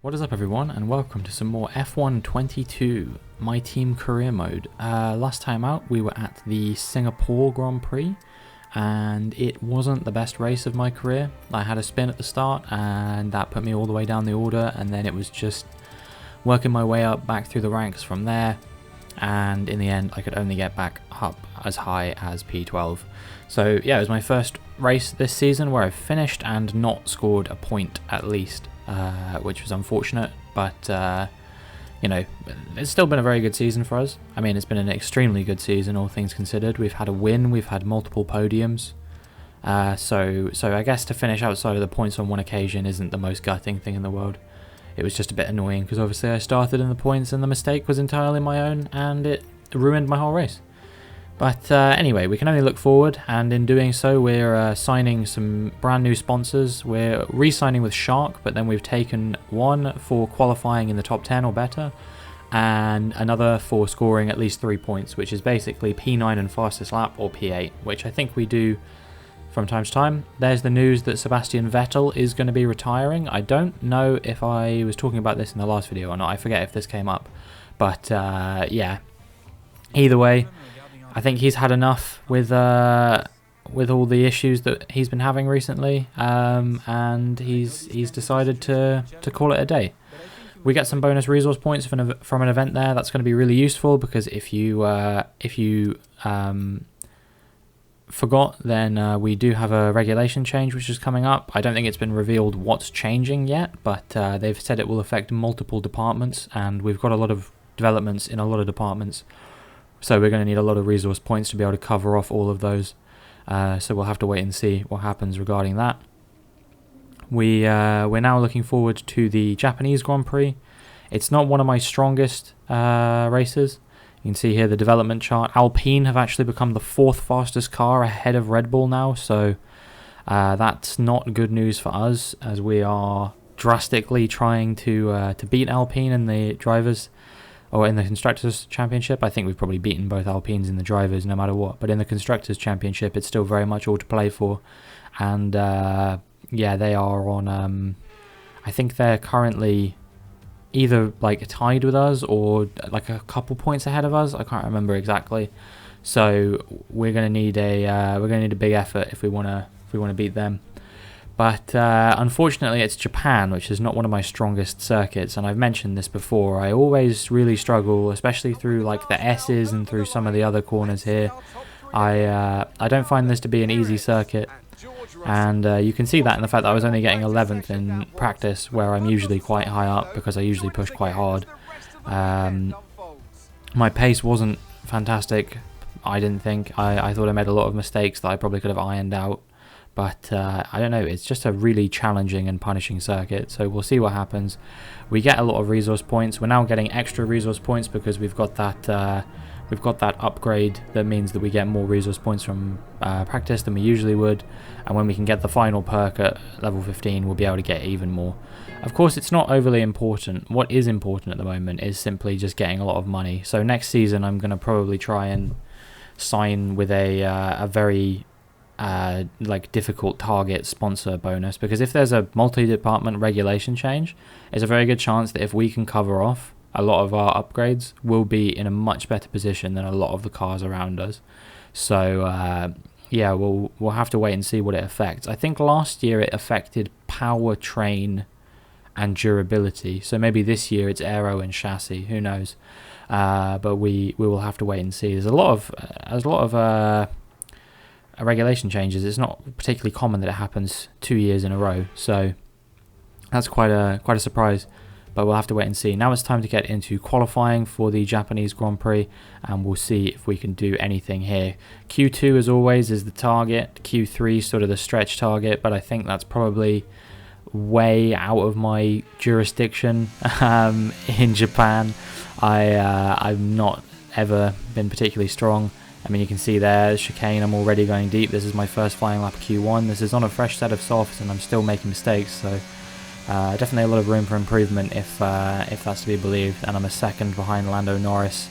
What is up everyone, and welcome to some more F1 22, my team career mode. Last time out we were at the Singapore Grand Prix and it wasn't the best race of my career. I had a spin at the start and that put me all the way down the order, and then it was just working my way up back through the ranks from there, and in the end I could only get back up as high as P12. So yeah, it was my first race this season where I finished and not scored a point at least. Which was unfortunate, but you know, it's still been a very good season for us. I mean, it's been an extremely good season, all things considered. We've had a win, we've had multiple podiums, so I guess to finish outside of the points on one occasion isn't the most gutting thing in the world. It was just a bit annoying because obviously I started in the points and the mistake was entirely my own and it ruined my whole race. But anyway, we can only look forward, and in doing so we're signing some brand new sponsors. We're re-signing with Shark, but then we've taken one for qualifying in the top 10 or better, and another for scoring at least 3 points, which is basically P9 and fastest lap, or P8, which I think we do from time to time. There's the news that Sebastian Vettel is going to be retiring. I don't know if I was talking about this in the last video or not. I forget if this came up, but yeah, either way, I think he's had enough with all the issues that he's been having recently, and he's decided to call it a day. We get some bonus resource points from an event there. That's going to be really useful because if you forgot, then we do have a regulation change which is coming up. I don't think it's been revealed what's changing yet, but they've said it will affect multiple departments, and we've got a lot of developments in a lot of departments. So we're going to need a lot of resource points to be able to cover off all of those. So we'll have to wait and see what happens regarding that. We're now looking forward to the Japanese Grand Prix. It's not one of my strongest races. You can see here the development chart. Alpine have actually become the 4th fastest car ahead of Red Bull now. So that's not good news for us, as we are drastically trying to beat Alpine in the drivers. Or in the Constructors' Championship. I think we've probably beaten both Alpines in the drivers no matter what. But in the Constructors' Championship, it's still very much all to play for. And yeah, they are on... I think they're currently either like tied with us or like a couple points ahead of us. I can't remember exactly. So we're gonna need a big effort if we wanna beat them. But unfortunately it's Japan, which is not one of my strongest circuits, and I've mentioned this before. I always really struggle, especially through like the S's and through some of the other corners here. I don't find this to be an easy circuit, and you can see that in the fact that I was only getting 11th in practice, where I'm usually quite high up because I usually push quite hard. My pace wasn't fantastic, I didn't think. I thought I made a lot of mistakes that I probably could have ironed out. But I don't know, it's just a really challenging and punishing circuit, so we'll see what happens. We get a lot of resource points. We're now getting extra resource points because we've got that upgrade that means that we get more resource points from practice than we usually would, and when we can get the final perk at level 15, we'll be able to get even more. Of course, it's not overly important. What is important at the moment is simply just getting a lot of money. So next season I'm going to probably try and sign with a very like difficult target sponsor bonus, because if there's a multi-department regulation change, there's a very good chance that if we can cover off a lot of our upgrades, we'll be in a much better position than a lot of the cars around us. So yeah, we'll have to wait and see what it affects. I think last year it affected powertrain and durability, so maybe this year it's aero and chassis, who knows. But we will have to wait and see. There's a lot of regulation changes. It's not particularly common that it happens 2 years in a row, so that's quite a surprise, but we'll have to wait and see. Now it's time to get into qualifying for the Japanese Grand Prix, and we'll see if we can do anything here. Q2 as always is the target, Q3 sort of the stretch target, but I think that's probably way out of my jurisdiction. In Japan I've not ever been particularly strong. I mean, you can see there, chicane, I'm already going deep. This is my first flying lap of Q1. This is on a fresh set of softs and I'm still making mistakes, so definitely a lot of room for improvement if that's to be believed. And I'm a second behind Lando Norris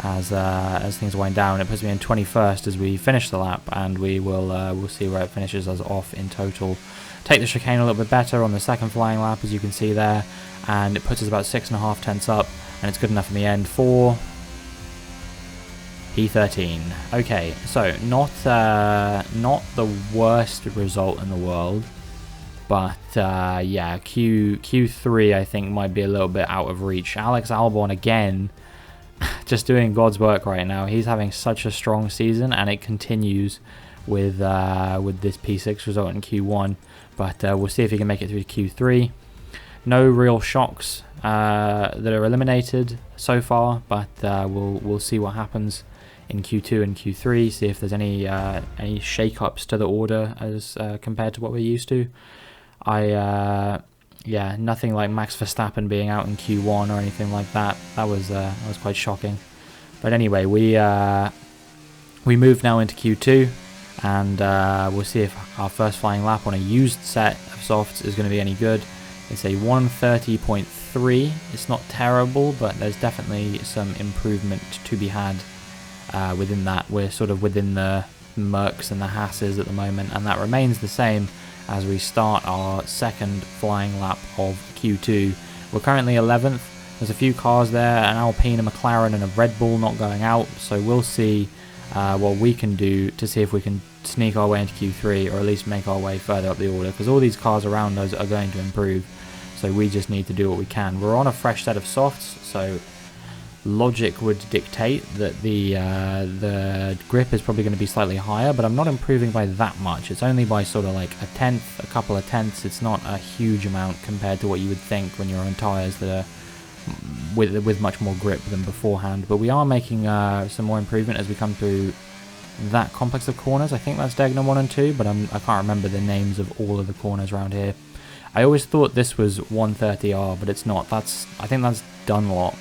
as things wind down. It puts me in 21st as we finish the lap, and we'll see where it finishes us off in total. Take the chicane a little bit better on the second flying lap, as you can see there. and it puts us about 6.5 tenths up, and it's good enough in the end for P13. Okay, so not the worst result in the world, but yeah, Q3 I think might be a little bit out of reach. Alex Albon again, just doing God's work right now. He's having such a strong season, and it continues with this P6 result in Q1. But we'll see if he can make it through to Q3. No real shocks that are eliminated so far, but we'll see what happens in Q2 and Q3. See if there's any shake-ups to the order as compared to what we're used to. Yeah, nothing like Max Verstappen being out in Q1 or anything like that. That was quite shocking. But anyway, we move now into Q2, and we'll see if our first flying lap on a used set of softs is going to be any good. It's a 1:30.3. It's not terrible, but there's definitely some improvement to be had within that. We're sort of within the Mercs and the Hasses at the moment, and that remains the same as we start our second flying lap of Q2. We're currently 11th. There's a few cars there, an Alpine, a McLaren and a Red Bull not going out, so we'll see what we can do to see if we can sneak our way into Q3, or at least make our way further up the order, because all these cars around us are going to improve, so we just need to do what we can. We're on a fresh set of softs, so logic would dictate that the grip is probably going to be slightly higher, but I'm not improving by that much. It's only by sort of like a tenth, a couple of tenths. It's not a huge amount compared to what you would think when you're on tyres that are with much more grip than beforehand. But we are making some more improvement as we come through that complex of corners. I think that's Degner 1 and 2, but I can't remember the names of all of the corners around here. I always thought this was 130R, but it's not. I think that's Dunlop,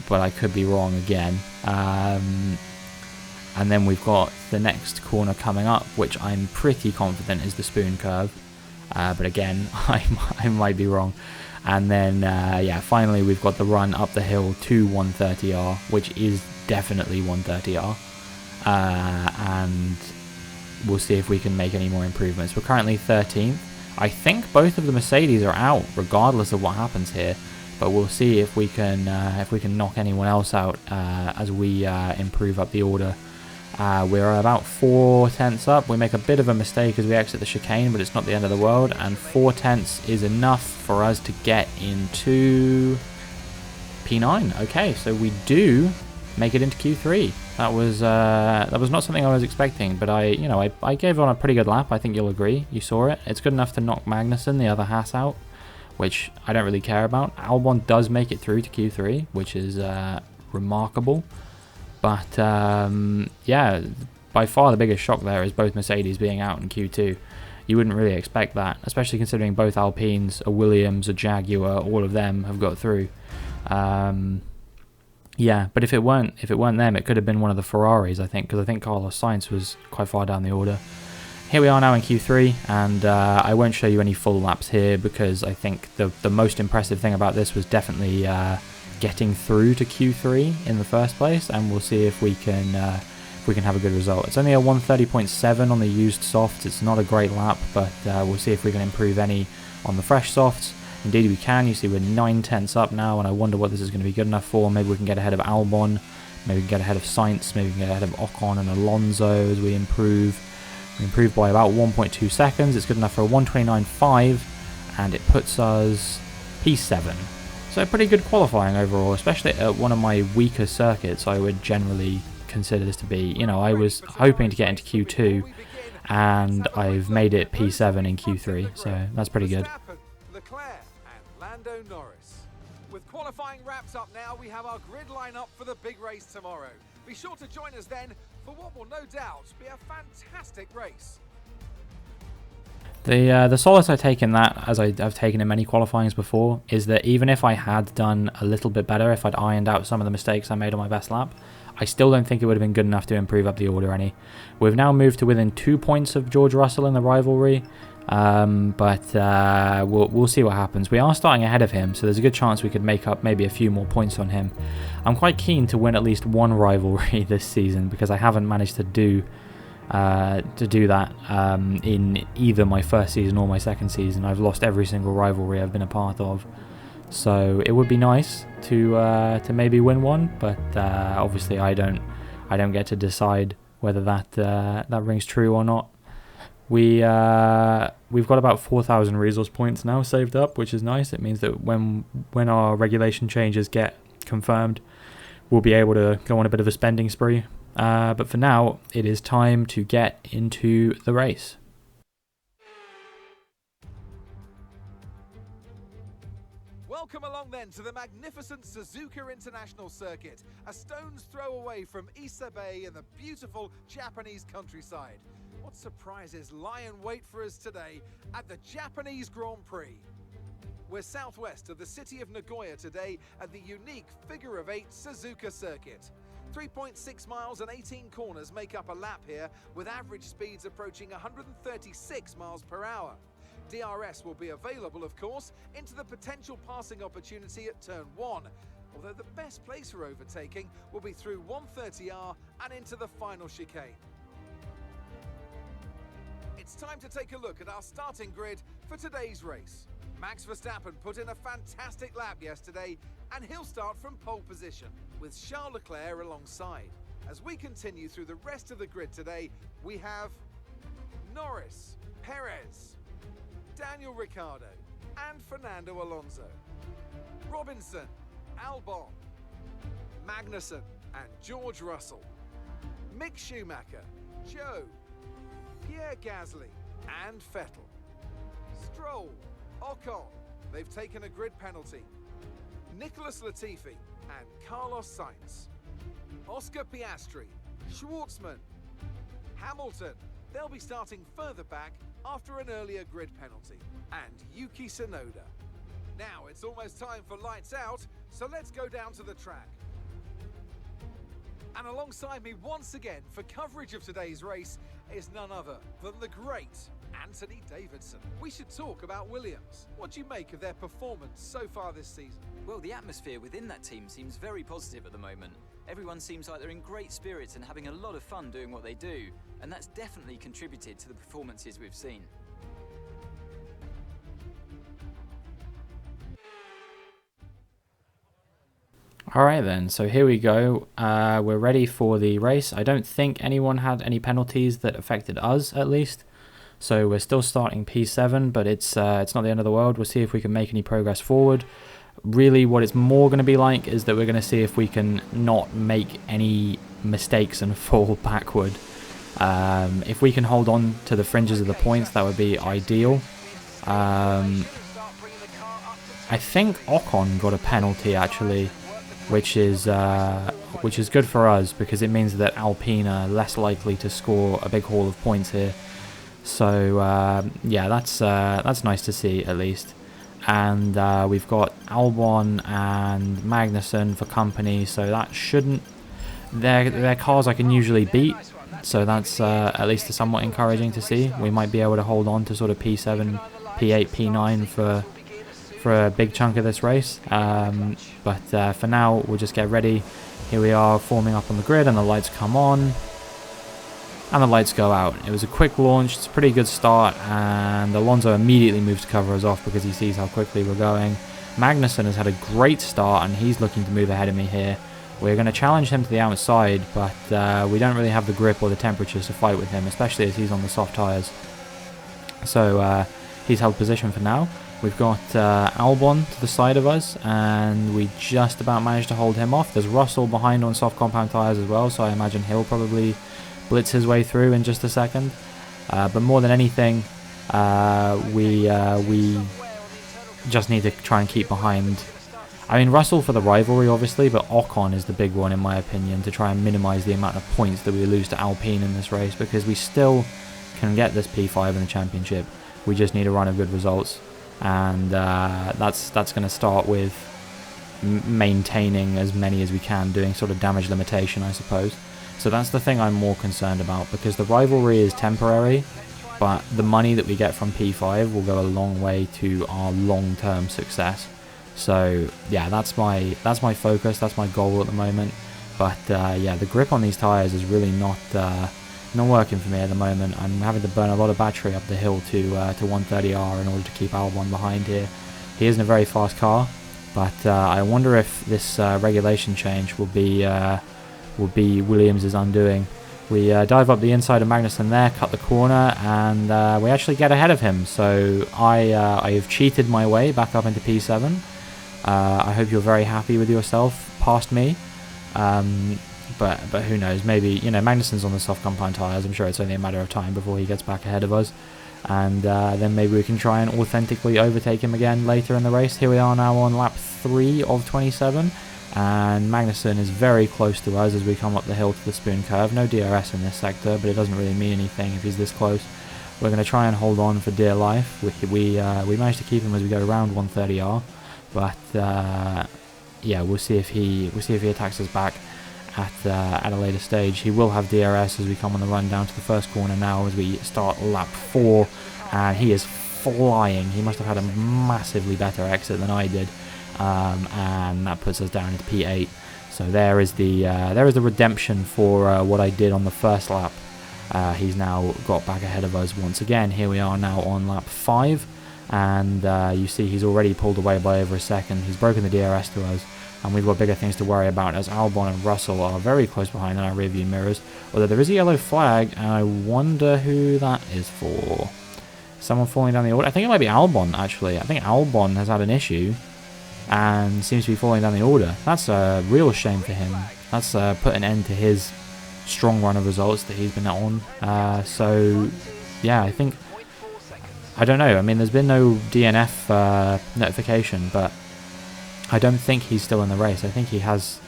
but I could be wrong again. And then we've got the next corner coming up, which I'm pretty confident is the spoon curve, but again, I might be wrong. And then yeah, finally we've got the run up the hill to 130R, which is definitely 130R, and we'll see if we can make any more improvements. We're currently 13th. I think both of the Mercedes are out regardless of what happens here, but we'll see if we can knock anyone else out as we improve up the order. We're about 4 tenths up. We make a bit of a mistake as we exit the chicane, but it's not the end of the world, and 4 tenths is enough for us to get into P9. Okay, so we do make it into Q3. That was not something I was expecting, but I gave on a pretty good lap. I think you'll agree. You saw it. It's good enough to knock Magnussen, the other Haas, out, which I don't really care about. Albon does make it through to Q3, which is remarkable. But yeah, by far the biggest shock there is both Mercedes being out in Q2. You wouldn't really expect that, especially considering both Alpines, a Williams, a Jaguar, all of them have got through. Yeah, but if it weren't them, it could have been one of the Ferraris, I think, because I think Carlos Sainz was quite far down the order. Here we are now in Q3, and I won't show you any full laps here because I think the most impressive thing about this was definitely getting through to Q3 in the first place, and we'll see if we can have a good result. It's only a 130.7 on the used softs. It's not a great lap, but we'll see if we can improve any on the fresh softs. Indeed we can. You see we're 9 tenths up now, and I wonder what this is going to be good enough for. Maybe we can get ahead of Albon, maybe we can get ahead of Sainz, maybe we can get ahead of Ocon and Alonso as we improve. We improve by about 1.2 seconds. It's good enough for a 129.5, and it puts us P7. So pretty good qualifying overall, especially at one of my weaker circuits. I would generally consider this to be, I was hoping to get into Q2, and I've made it P7 in Q3, so that's pretty good. With qualifying wraps up now, we have our grid lineup for the big race tomorrow. Be sure to join us then for what will no doubt be a fantastic race. The solace I take in that, as I've taken in many qualifyings before, is that even if I had done a little bit better, if I'd ironed out some of the mistakes I made on my best lap, I still don't think it would have been good enough to improve up the order any. We've now moved to within 2 points of George Russell in the rivalry, but we'll see what happens. We are starting ahead of him, so there's a good chance we could make up maybe a few more points on him. I'm quite keen to win at least one rivalry this season, because I haven't managed to do to do that in either my first season or my second season. I've lost every single rivalry I've been a part of, so it would be nice to maybe win one, but obviously I don't get to decide whether that rings true or not. We've got about 4,000 resource points now saved up, which is nice. It means that when our regulation changes get confirmed, we'll be able to go on a bit of a spending spree. But for now, it is time to get into the race. Welcome along then to the magnificent Suzuka International Circuit, a stone's throw away from Issa Bay in the beautiful Japanese countryside. What surprises lie in wait for us today at the Japanese Grand Prix? We're southwest of the city of Nagoya today at the unique figure-of-8 Suzuka Circuit. 3.6 miles and 18 corners make up a lap here, with average speeds approaching 136 miles per hour. DRS will be available, of course, into the potential passing opportunity at turn 1, although the best place for overtaking will be through 130R and into the final chicane. It's time to take a look at our starting grid for today's race. Max Verstappen put in a fantastic lap yesterday, and he'll start from pole position, with Charles Leclerc alongside. As we continue through the rest of the grid today, we have Norris, Perez, Daniel Ricciardo, and Fernando Alonso. Robinson, Albon, Magnussen, and George Russell. Mick Schumacher, Joe, Pierre Gasly, and Vettel. Stroll, Ocon, they've taken a grid penalty. Nicholas Latifi and Carlos Sainz. Oscar Piastri, Schwartzman, Hamilton, they'll be starting further back after an earlier grid penalty. And Yuki Tsunoda. Now it's almost time for lights out, so let's go down to the track. And alongside me once again for coverage of today's race is none other than the great Anthony Davidson. We should talk about Williams. What do you make of their performance so far this season? Well, the atmosphere within that team seems very positive at the moment. Everyone seems like they're in great spirits and having a lot of fun doing what they do, and that's definitely contributed to the performances we've seen. Alright then, so here we go. We're ready for the race. I don't think anyone had any penalties that affected us, at least. So we're still starting P7, but it's not the end of the world. We'll see if we can make any progress forward. Really, what it's more going to be like is that we're going to see if we can not make any mistakes and fall backward. If we can hold on to the fringes of the points, that would be ideal. I think Ocon got a penalty, actually, which is good for us, because it means that Alpine are less likely to score a big haul of points here. So yeah, that's nice to see, at least. And we've got Albon and Magnussen for company, so that shouldn't... They're cars I can usually beat, so that's at least somewhat encouraging to see. We might be able to hold on to sort of P7, P8, P9 for a big chunk of this race. But for now, we'll just get ready. Here we are forming up on the grid, and the lights come on. And the lights go out. It was a quick launch, it's a pretty good start, and Alonso immediately moves to cover us off because he sees how quickly we're going. Magnussen has had a great start, and he's looking to move ahead of me here. We're going to challenge him to the outside, but we don't really have the grip or the temperatures to fight with him, especially as he's on the soft tyres. So he's held position for now. We've got Albon to the side of us, and we just about managed to hold him off. There's Russell behind on soft compound tyres as well, so I imagine he'll probably blitz his way through in just a second. But more than anything, we just need to try and keep behind. I mean, Russell for the rivalry, obviously, but Ocon is the big one, in my opinion, to try and minimise the amount of points that we lose to Alpine in this race, because we still can get this P5 in the championship. We just need a run of good results, and that's going to start with maintaining as many as we can, doing sort of damage limitation, I suppose. So that's the thing I'm more concerned about, because the rivalry is temporary, but the money that we get from P5 will go a long way to our long-term success. So yeah, that's my focus, that's my goal at the moment. But yeah, the grip on these tyres is really not not working for me at the moment. I'm having to burn a lot of battery up the hill to 130R in order to keep Albon behind here. He isn't a very fast car, but I wonder if this regulation change will be Williams' undoing. We dive up the inside of Magnussen there, cut the corner, and we actually get ahead of him. So I have cheated my way back up into P7. I hope you're very happy with yourself past me. But who knows? Maybe, you know, Magnussen's on the soft compound tyres. I'm sure it's only a matter of time before he gets back ahead of us. And then maybe we can try and authentically overtake him again later in the race. Here we are now on lap 3 of 27. And Magnussen is very close to us as we come up the hill to the spoon curve. No DRS in this sector, but it doesn't really mean anything if he's this close. We're going to try and hold on for dear life. We managed to keep him as we go around 130R, but yeah, we'll see if he attacks us back at a later stage. He will have DRS as we come on the run down to the first corner now as we start lap 4, and he is flying. He must have had a massively better exit than I did. And that puts us down into P8. So there is the redemption for what I did on the first lap. He's now got back ahead of us once again. Here we are now on lap 5, and you see he's already pulled away by over a second. He's broken the DRS to us, and we've got bigger things to worry about as Albon and Russell are very close behind in our rearview mirrors. Although there is a yellow flag, and I wonder who that is for. Someone falling down the order. I think it might be Albon, actually. I think Albon has had an issue and seems to be falling down the order. That's a real shame for him. That's put an end to his strong run of results that he's been on. So yeah, I don't know. I mean, there's been no DNF notification, but I don't think he's still in the race. I think he has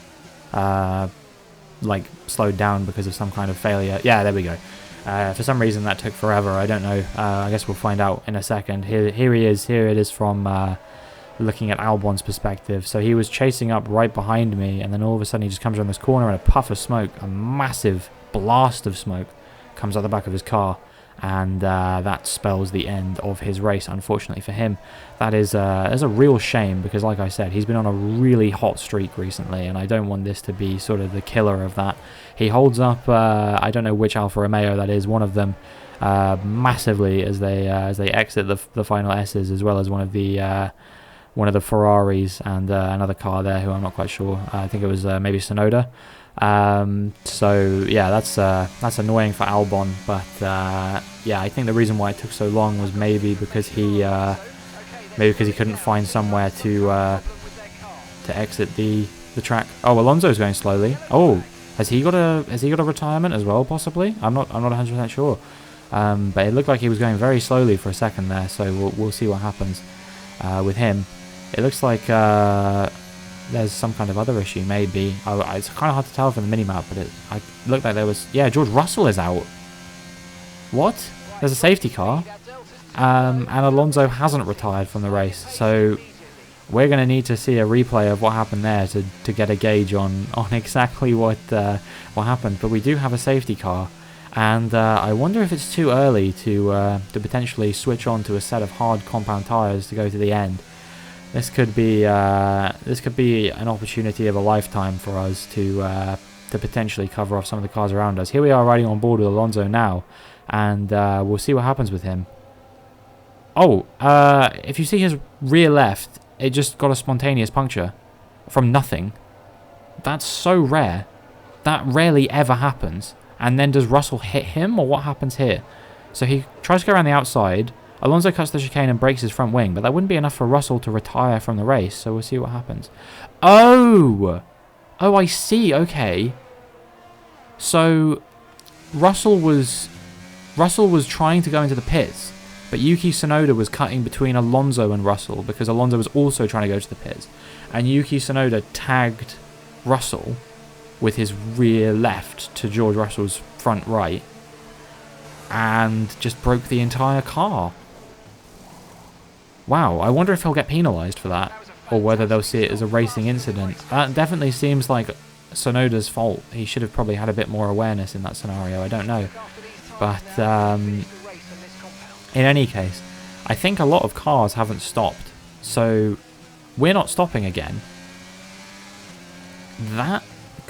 like slowed down because of some kind of failure. Yeah, there we go. For some reason that took forever. I don't know. I guess we'll find out in a second. Here he is. Here it is from looking at Albon's perspective. So he was chasing up right behind me, and then all of a sudden he just comes around this corner and a puff of smoke, a massive blast of smoke comes out the back of his car, and that spells the end of his race, unfortunately for him. That is a real shame, because like I said, he's been on a really hot streak recently, and I don't want this to be sort of the killer of that. He holds up, I don't know which Alfa Romeo that is, one of them, massively as they exit the final S's, as well as one of the Ferraris and another car there who I'm not quite sure. I think it was maybe Tsunoda. So yeah, that's annoying for Albon, but yeah, I think the reason why it took so long was maybe because he couldn't find somewhere to exit the track. Oh, Alonso's going slowly. Oh, has he got a retirement as well? Possibly. I'm not 100% sure. But it looked like he was going very slowly for a second there. So we'll see what happens with him. It looks like there's some kind of other issue, maybe. It's kind of hard to tell from the minimap, but it looked like there was... Yeah, George Russell is out. What? There's a safety car. And Alonso hasn't retired from the race, so we're going to need to see a replay of what happened there to get a gauge on exactly what happened. But we do have a safety car, and I wonder if it's too early to potentially switch on to a set of hard compound tyres to go to the end. This could be an opportunity of a lifetime for us to potentially cover off some of the cars around us. Here we are riding on board with Alonso now, and we'll see what happens with him. Oh, if you see his rear left, it just got a spontaneous puncture from nothing. That's so rare. That rarely ever happens. And then does Russell hit him, or what happens here? So he tries to go around the outside. Alonso cuts the chicane and breaks his front wing, but that wouldn't be enough for Russell to retire from the race, so we'll see what happens. Oh! Oh, I see, okay. So, Russell was trying to go into the pits, but Yuki Tsunoda was cutting between Alonso and Russell, because Alonso was also trying to go to the pits. And Yuki Tsunoda tagged Russell with his rear left to George Russell's front right, and just broke the entire car. Wow, I wonder if he'll get penalised for that, or whether they'll see it as a racing incident. That definitely seems like Tsunoda's fault. He should have probably had a bit more awareness in that scenario, I don't know. But in any case, I think a lot of cars haven't stopped, so we're not stopping again. That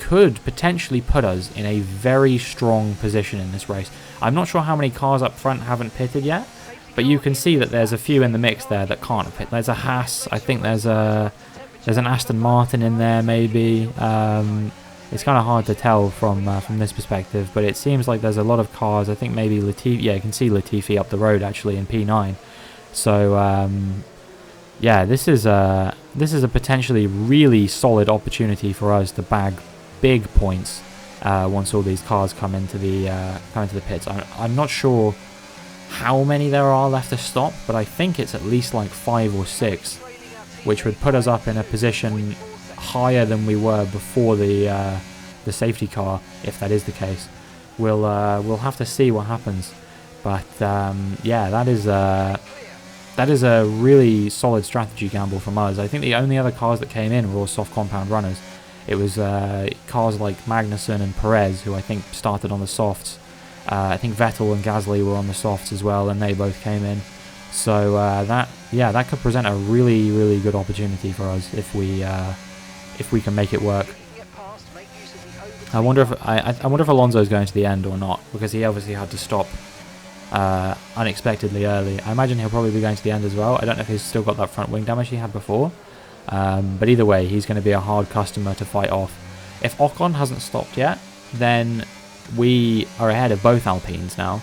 could potentially put us in a very strong position in this race. I'm not sure how many cars up front haven't pitted yet, but you can see that there's a few in the mix there that can't have pitted. There's a Haas, I think there's an Aston Martin in there maybe. It's kind of hard to tell from this perspective, but it seems like there's a lot of cars. I think maybe Latifi, yeah, you can see Latifi up the road actually in P9. So yeah, this is a potentially really solid opportunity for us to bag big points once all these cars come into the pits. I'm not sure how many there are left to stop, but I think it's at least like 5 or 6, which would put us up in a position higher than we were before the safety car, if that is the case. We'll have to see what happens, but yeah, that is a really solid strategy gamble from us. I think the only other cars that came in were all soft compound runners. It was cars like Magnussen and Perez, who I think started on the softs. I think Vettel and Gasly were on the softs as well, and they both came in. So that could present a really, really good opportunity for us if we can make it work. I wonder if Alonso's going to the end or not, because he obviously had to stop unexpectedly early. I imagine he'll probably be going to the end as well. I don't know if he's still got that front wing damage he had before, but either way, he's going to be a hard customer to fight off. If Ocon hasn't stopped yet, then we are ahead of both Alpines now,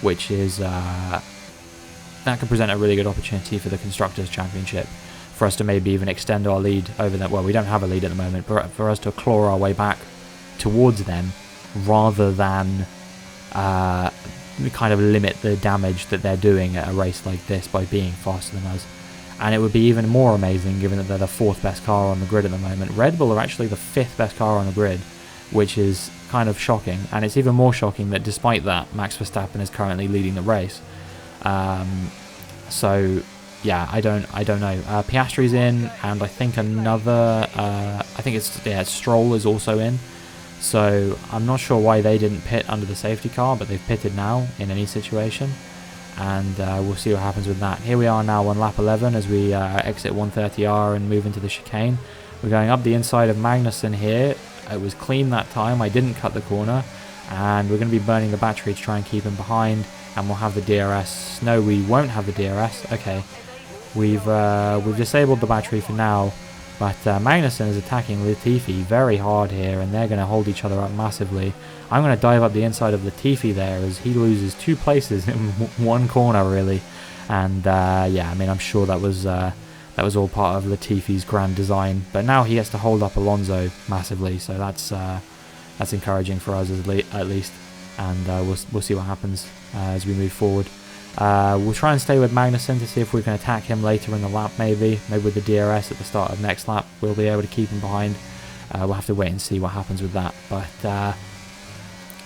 which is that could present a really good opportunity for the Constructors' Championship, for us to maybe even extend our lead over them. Well, we don't have a lead at the moment, but for us to claw our way back towards them, rather than kind of limit the damage that they're doing at a race like this by being faster than us. And it would be even more amazing given that they're the 4th best car on the grid at the moment. Red Bull are actually the 5th best car on the grid, which is kind of shocking, and it's even more shocking that despite that, Max Verstappen is currently leading the race. So yeah, I don't know. Piastri's in, and I think another it's Stroll is also in. So I'm not sure why they didn't pit under the safety car, but they've pitted now in any situation, and we'll see what happens with that. Here we are now on lap 11 as we exit 130R and move into the chicane. We're going up the inside of Magnussen here. It was clean that time. I didn't cut the corner, and we're going to be burning the battery to try and keep him behind, and we'll have the DRS. No, we won't have the DRS. Okay, we've disabled the battery for now. But Magnussen is attacking Latifi very hard here, and they're going to hold each other up massively. I'm going to dive up the inside of Latifi there as he loses 2 places in one corner, really. And yeah, I mean, I'm sure that was all part of Latifi's grand design. But now he gets to hold up Alonso massively, so that's encouraging for us at least. And we'll see what happens as we move forward. We'll try and stay with Magnussen to see if we can attack him later in the lap, maybe with the DRS at the start of next lap. We'll be able to keep him behind. We'll have to wait and see what happens with that. But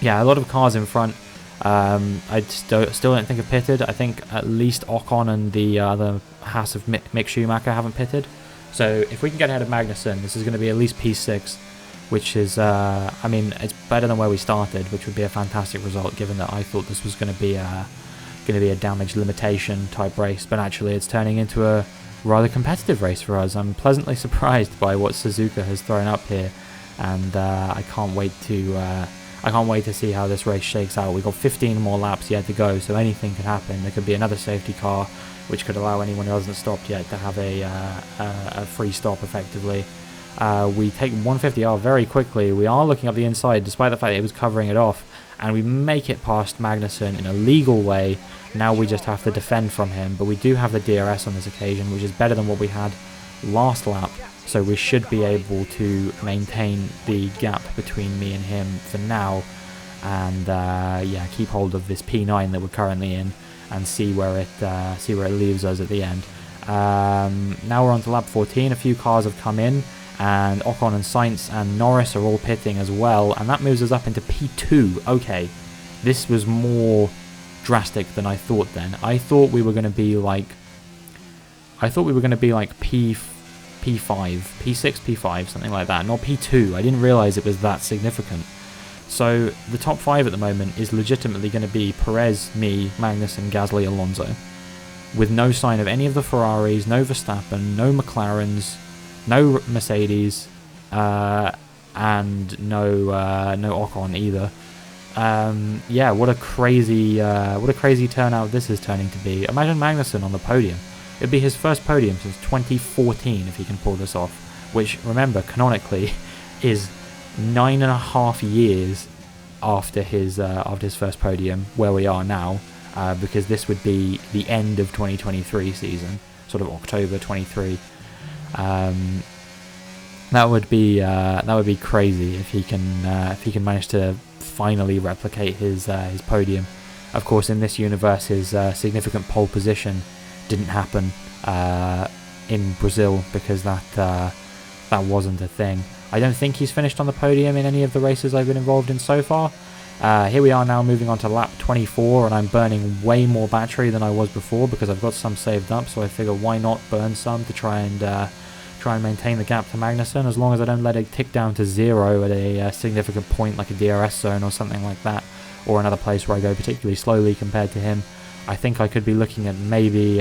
yeah, a lot of cars in front. I still don't think have pitted. I think at least Ocon and the other Haas of Mick Schumacher haven't pitted. So if we can get ahead of Magnussen, this is going to be at least P6, which is, I mean, it's better than where we started, which would be a fantastic result given that I thought this was going to be a damage limitation type race, but actually it's turning into a rather competitive race for us. I'm pleasantly surprised by what Suzuka has thrown up here, and I can't wait to see how this race shakes out. We've got 15 more laps yet to go, so anything could happen. There could be another safety car, which could allow anyone who hasn't stopped yet to have a free stop effectively. We take 150R very quickly. We are looking up the inside, despite the fact that it was covering it off, and we make it past Magnussen in a legal way. Now we just have to defend from him, but we do have the DRS on this occasion, which is better than what we had last lap, so we should be able to maintain the gap between me and him for now, and yeah, keep hold of this P9 that we're currently in and see where it leaves us at the end. Now we're on to lap 14. A few cars have come in, and Ocon and Sainz and Norris are all pitting as well, and that moves us up into P2. Okay, this was more drastic than I thought then. I thought we were going to be like P5, P6, P5, something like that, not P2. I didn't realise it was that significant. So the top 5 at the moment is legitimately going to be Perez, me, Magnussen, Gasly, Alonso, with no sign of any of the Ferraris, no Verstappen, no McLarens, no Mercedes, and no Ocon either. Yeah, what a crazy turnout this is turning to be. Imagine Magnussen on the podium. It'd be his first podium since 2014 if he can pull this off, which, remember, canonically is 9.5 years after his first podium, where we are now, because this would be the end of 2023 season, sort of October 23. That would be crazy if he can manage to finally replicate his podium. Of course, in this universe, his significant pole position didn't happen in Brazil because that wasn't a thing. I don't think he's finished on the podium in any of the races I've been involved in so far. Here we are now moving on to lap 24, and I'm burning way more battery than I was before because I've got some saved up, so I figure why not burn some to try and maintain the gap to Magnussen, as long as I don't let it tick down to 0 at a significant point like a DRS zone or something like that, or another place where I go particularly slowly compared to him. I think I could be looking at maybe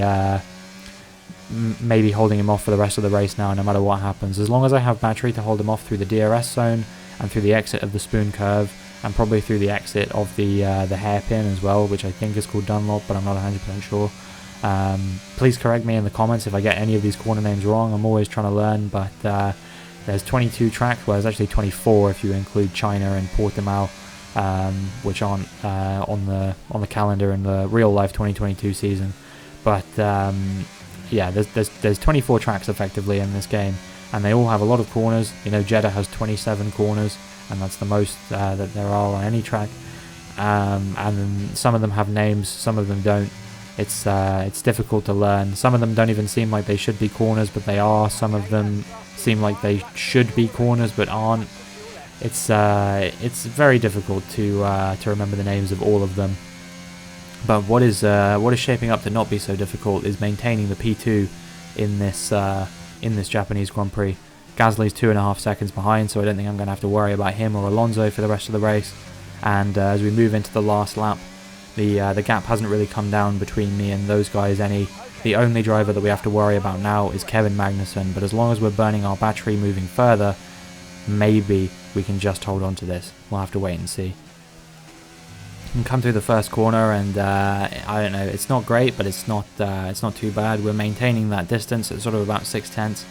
holding him off for the rest of the race now, no matter what happens. As long as I have battery to hold him off through the DRS zone and through the exit of the spoon curve, and probably through the exit of the hairpin as well, which I think is called Dunlop, but I'm not 100% sure. Please correct me in the comments if I get any of these corner names wrong. I'm always trying to learn, but there's 22 tracks. Well, there's actually 24 if you include China and Portimao, which aren't on the calendar in the real life 2022 season. But yeah, there's 24 tracks effectively in this game, and they all have a lot of corners. You know, Jeddah has 27 corners, and that's the most that there are on any track. And then some of them have names, some of them don't. It's difficult to learn. Some of them don't even seem like they should be corners, but they are. Some of them seem like they should be corners, but aren't. It's very difficult to remember the names of all of them. But what is shaping up to not be so difficult is maintaining the P2 in this Japanese Grand Prix. Gasly's 2.5 seconds behind, so I don't think I'm going to have to worry about him or Alonso for the rest of the race. And as we move into the last lap, the gap hasn't really come down between me and those guys any. The only driver that we have to worry about now is Kevin Magnussen, but as long as we're burning our battery moving further, maybe we can just hold on to this. We'll have to wait and see. And come through the first corner, and I don't know, it's not great, but it's not too bad. We're maintaining that distance at sort of about 6/10.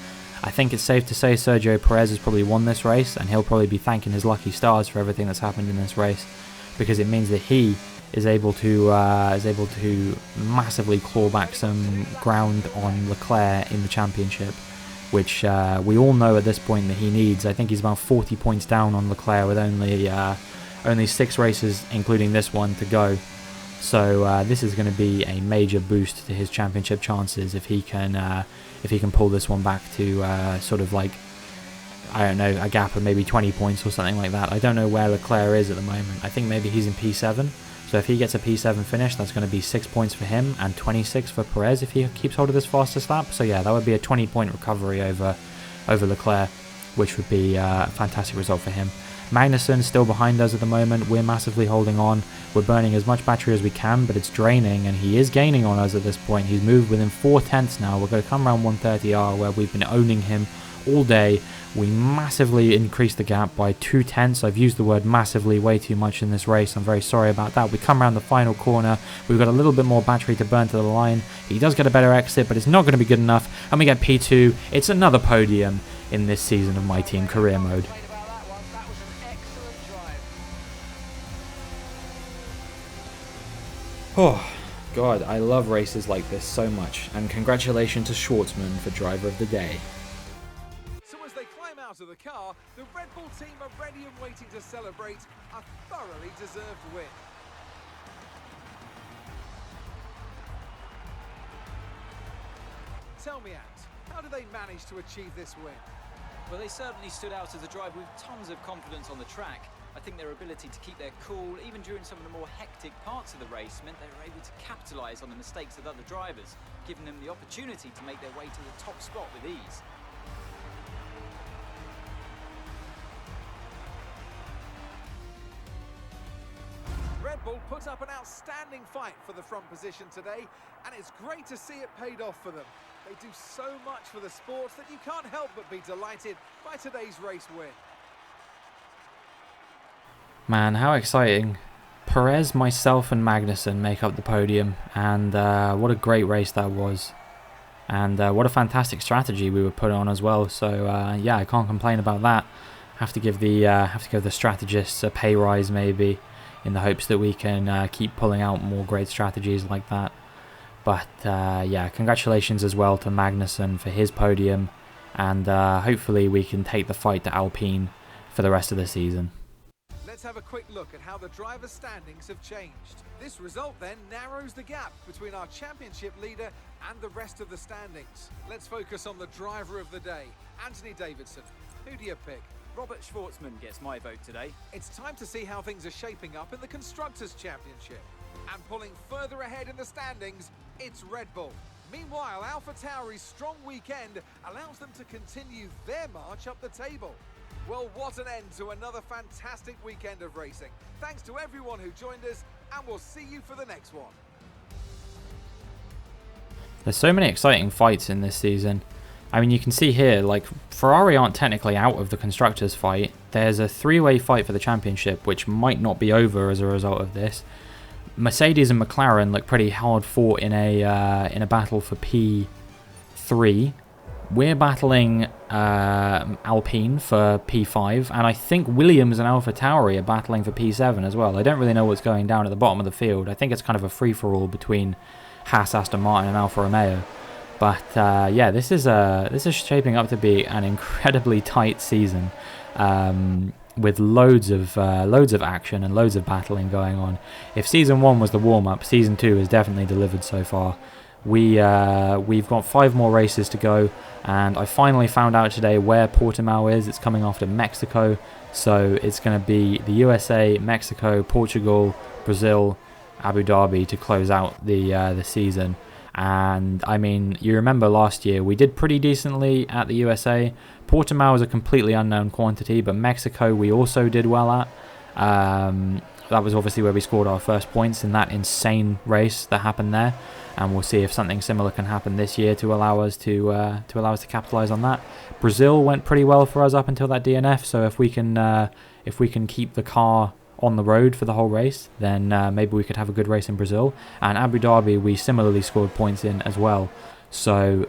I think it's safe to say Sergio Perez has probably won this race, and he'll probably be thanking his lucky stars for everything that's happened in this race, because it means that he is able to massively claw back some ground on Leclerc in the championship, which we all know at this point that he needs. I think he's about 40 points down on Leclerc with only 6 races, including this one, to go. So this is going to be a major boost to his championship chances if he can pull this one back to sort of like, I don't know, a gap of maybe 20 points or something like that. I don't know where Leclerc is at the moment. I think maybe he's in P7. So if he gets a P7 finish, that's going to be 6 points for him and 26 for Perez if he keeps hold of this fastest lap. So yeah, that would be a 20-point recovery over Leclerc, which would be a fantastic result for him. Magnussen still behind us at the moment. We're massively holding on. We're burning as much battery as we can, but it's draining, and he is gaining on us at this point. He's moved within 4/10 now. We're going to come around 130R, where we've been owning him all day. We massively increased the gap by 2/10. I've used the word massively way too much in this race. I'm very sorry about that. We come around the final corner. We've got a little bit more battery to burn to the line. He does get a better exit, but it's not going to be good enough. And we get P2. It's another podium in this season of My Team Career Mode. Oh, God, I love races like this so much. And congratulations to Schwartzman for Driver of the Day. So as they climb out of the car, the Red Bull team are ready and waiting to celebrate a thoroughly deserved win. Tell me, Ant, how did they manage to achieve this win? Well, they certainly stood out as a driver with tons of confidence on the track. I think their ability to keep their cool, even during some of the more hectic parts of the race, meant they were able to capitalise on the mistakes of other drivers, giving them the opportunity to make their way to the top spot with ease. Red Bull put up an outstanding fight for the front position today, and it's great to see it paid off for them. They do so much for the sport that you can't help but be delighted by today's race win. Man, how exciting. Perez, myself and Magnussen make up the podium, and what a great race that was. And what a fantastic strategy we were put on as well. So yeah, I can't complain about that. Have to give the strategists a pay rise maybe, in the hopes that we can keep pulling out more great strategies like that. But yeah, congratulations as well to Magnussen for his podium, and hopefully we can take the fight to Alpine for the rest of the season. Let's have a quick look at how the driver standings have changed. This result then narrows the gap between our championship leader and the rest of the standings. Let's focus on the driver of the day, Anthony Davidson. Who do you pick? Robert Schwartzman gets my vote today. It's time to see how things are shaping up in the Constructors' Championship. And pulling further ahead in the standings, it's Red Bull. Meanwhile, AlphaTauri's strong weekend allows them to continue their march up the table. Well, what an end to another fantastic weekend of racing. Thanks to everyone who joined us, and we'll see you for the next one. There's so many exciting fights in this season. I mean, you can see here, like, Ferrari aren't technically out of the Constructors' fight. There's a three-way fight for the championship, which might not be over as a result of this. Mercedes and McLaren look pretty hard fought in a battle for P3. We're battling Alpine for P5, and I think Williams and AlphaTauri are battling for P7 as well. I don't really know what's going down at the bottom of the field. I think it's kind of a free-for-all between Haas, Aston Martin, and Alfa Romeo. But yeah, this is shaping up to be an incredibly tight season, with loads of action and loads of battling going on. If Season 1 was the warm-up, Season 2 has definitely delivered so far. We've got 5 more races to go, and I finally found out today where Portimao is. It's coming after Mexico, so it's going to be the USA, Mexico, Portugal, Brazil, Abu Dhabi to close out the season. And I mean, you remember last year we did pretty decently at the USA. Portimao is a completely unknown quantity, but Mexico we also did well at. That was obviously where we scored our first points in that insane race that happened there, and we'll see if something similar can happen this year to allow us to capitalize on that. Brazil went pretty well for us up until that DNF, so if we can keep the car on the road for the whole race, then maybe we could have a good race in Brazil. And Abu Dhabi we similarly scored points in as well, so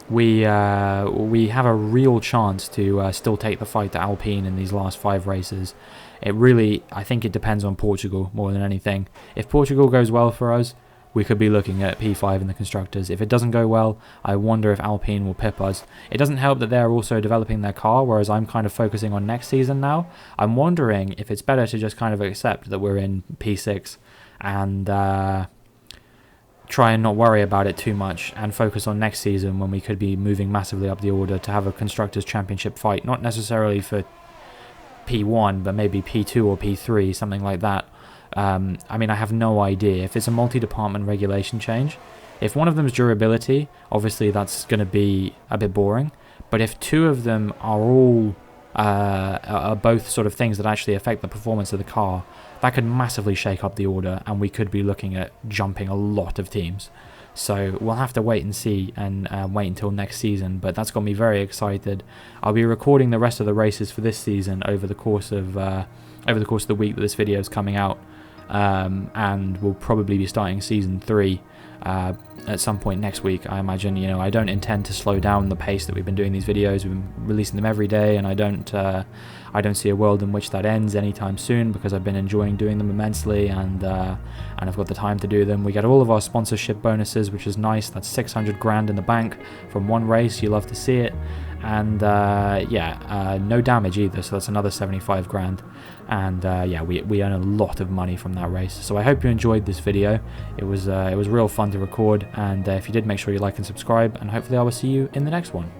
we have a real chance to still take the fight to Alpine in these last 5 races. I think it depends on Portugal more than anything. If Portugal goes well for us, we could be looking at P5 in the Constructors. If it doesn't go well, I wonder if Alpine will pip us. It doesn't help that they're also developing their car, whereas I'm kind of focusing on next season now. I'm wondering if it's better to just kind of accept that we're in P6 and try and not worry about it too much and focus on next season when we could be moving massively up the order to have a Constructors' Championship fight, not necessarily for P1, but maybe P2 or P3, something like that. I mean, I have no idea. If it's a multi-department regulation change, if one of them is durability, obviously that's going to be a bit boring. But if 2 of them are both sort of things that actually affect the performance of the car, that could massively shake up the order, and we could be looking at jumping a lot of teams. So we'll have to wait and see, and wait until next season, but that's got me very excited. I'll be recording the rest of the races for this season over the course of the week that this video is coming out, and we'll probably be starting Season 3 at some point next week, I imagine. You know, I don't intend to slow down the pace that we've been doing these videos. We've been releasing them every day, and I don't see a world in which that ends anytime soon, because I've been enjoying doing them immensely, and I've got the time to do them. We get all of our sponsorship bonuses, which is nice. That's 600 grand in the bank from one race. You love to see it. And yeah, no damage either, so that's another 75 grand. And yeah, we earn a lot of money from that race. So I hope you enjoyed this video. It was real fun to record, and if you did, make sure you like and subscribe, and hopefully I will see you in the next one.